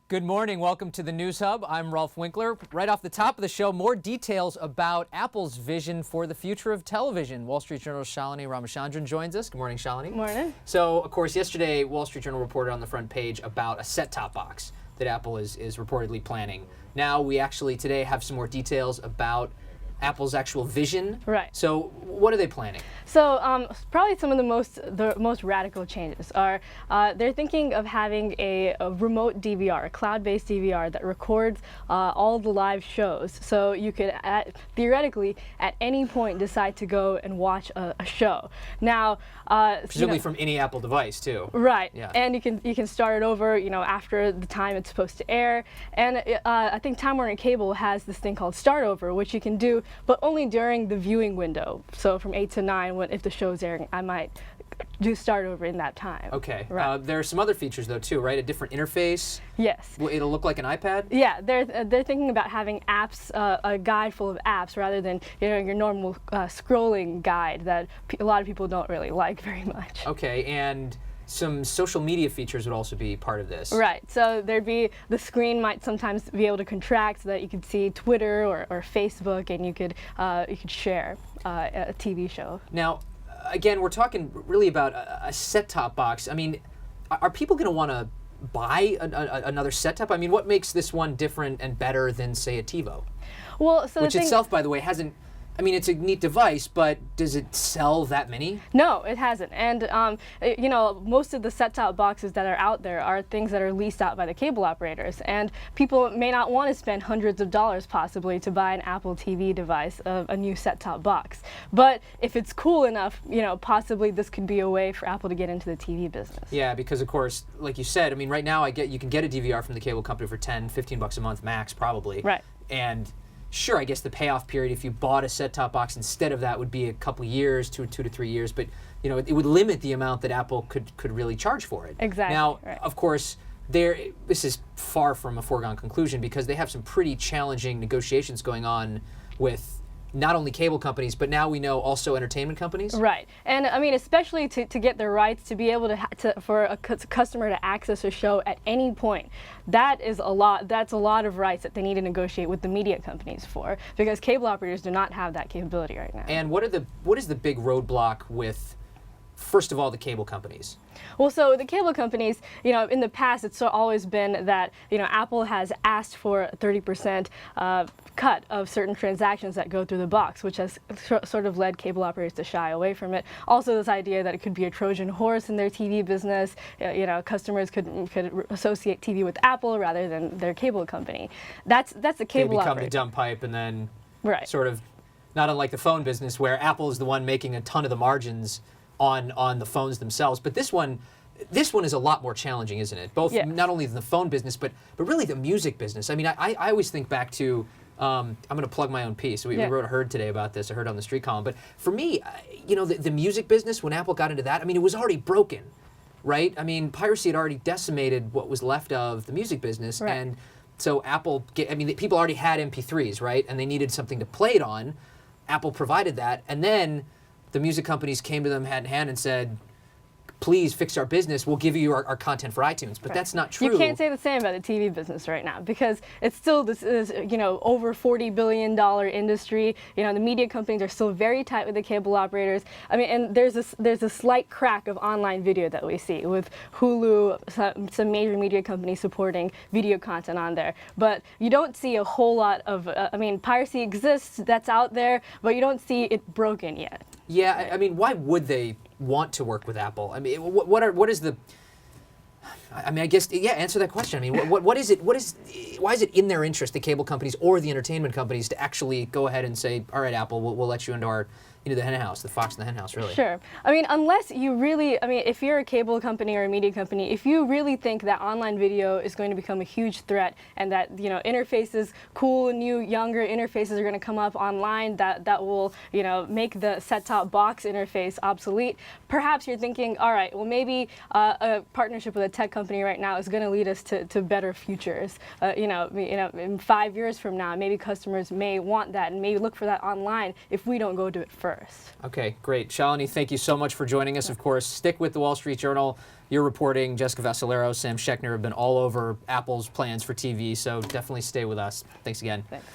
Good morning. Welcome to the News Hub. I'm Rolf Winkler. Right off the top of the show, more details about Apple's vision for the future of television. Wall Street Journal's Shalini Ramachadran joins us. Good morning, Shalini. Good morning. So, of course, yesterday, Wall Street Journal reported on the front page about a set-top box that Apple is reportedly planning. Now, we actually today have some more details about Apple's actual vision. Right. So, what are they planning? So probably some of the most radical changes are they're thinking of having a remote DVR, a cloud-based DVR that records all the live shows. So you could theoretically at any point decide to go and watch a show. Now, presumably from any Apple device too. Right. Yeah. And you can start it over, after the time it's supposed to air. And I think Time Warner Cable has this thing called Start Over, which you can do, but only during the viewing window. So from 8 to 9, if the show's airing, I might do Start Over in that time. Okay. Right. There are some other features though too, right? A different interface. Yes. It'll look like an iPad. Yeah, they're thinking about having apps, a guide full of apps, rather than your normal scrolling guide that a lot of people don't really like very much. Okay, and some social media features would also be part of this. Right. So the screen might sometimes be able to contract so that you could see Twitter or Facebook, and you could share a TV show. Now, again, we're talking really about a set-top box. I mean, are people going to want to buy another set-top? I mean, what makes this one different and better than, say, a TiVo? Well, so which itself, by the way, hasn't. I mean, it's a neat device, but does it sell that many? No, it hasn't. And, most of the set-top boxes that are out there are things that are leased out by the cable operators. And people may not want to spend hundreds of dollars, possibly, to buy an Apple TV device, a new set-top box. But if it's cool enough, possibly this could be a way for Apple to get into the TV business. Yeah, because, of course, like you said, I mean, right now you can get a DVR from the cable company for $10, $15 a month max, probably. Right. And sure, I guess the payoff period, if you bought a set-top box instead of that, would be a couple years, two to 3 years. But it would limit the amount that Apple could really charge for it. Exactly. Now, right. Of course, this is far from a foregone conclusion because they have some pretty challenging negotiations going on with not only cable companies, but now we know also entertainment companies. Right, and I mean, especially to get the rights to be able for a customer to access a show at any point. That's a lot of rights that they need to negotiate with the media companies for, because cable operators do not have that capability right now. And what is the big roadblock with, first of all, the cable companies? Well, so the cable companies, in the past, it's always been that, Apple has asked for a 30% cut of certain transactions that go through the box, which has sort of led cable operators to shy away from it. Also, this idea that it could be a Trojan horse in their TV business. Customers could associate TV with Apple rather than their cable company. That's the cable operator. They become the dumb pipe, and then right. Sort of, not unlike the phone business, where Apple is the one making a ton of the margins on the phones themselves. But this one is a lot more challenging, isn't it? Both not only the phone business, but really the music business. I mean, I always think back to, I'm going to plug my own piece. We wrote a Heard today about this, a Heard on the Street column. But for me, the music business, when Apple got into that, I mean, it was already broken, right? I mean, piracy had already decimated what was left of the music business. Right. And so people already had MP3s, right? And they needed something to play it on. Apple provided that. And then the music companies came to them hand in hand and said, please fix our business. We'll give you our content for iTunes. But that's not true. You can't say the same about the TV business right now, because it's still this is over $40 billion industry. The media companies are still very tight with the cable operators. I mean, and there's a slight crack of online video that we see with Hulu, some major media companies supporting video content on there. But you don't see a whole lot of. Piracy exists. That's out there, but you don't see it broken yet. Yeah, I mean, why would they want to work with Apple? I mean, what is the? I mean, I guess answer that question. I mean, why is it in their interest, the cable companies or the entertainment companies, to actually go ahead and say, all right, Apple, we'll let you into our the hen house, the fox in the hen house, really? Sure. I mean, unless you really, if you're a cable company or a media company, if you really think that online video is going to become a huge threat and that, interfaces, cool, new, younger interfaces are going to come up online that will, make the set-top box interface obsolete, perhaps you're thinking, all right, well, maybe a partnership with a tech company right now is going to lead us to better futures. In 5 years from now, maybe customers may want that and maybe look for that online if we don't go to it first. first. Okay, great. Shalini, thank you so much for joining us. Of course, stick with the Wall Street Journal. Your reporting, Jessica Vassalero, Sam Schechner have been all over Apple's plans for TV, so definitely stay with us. Thanks again. Thanks.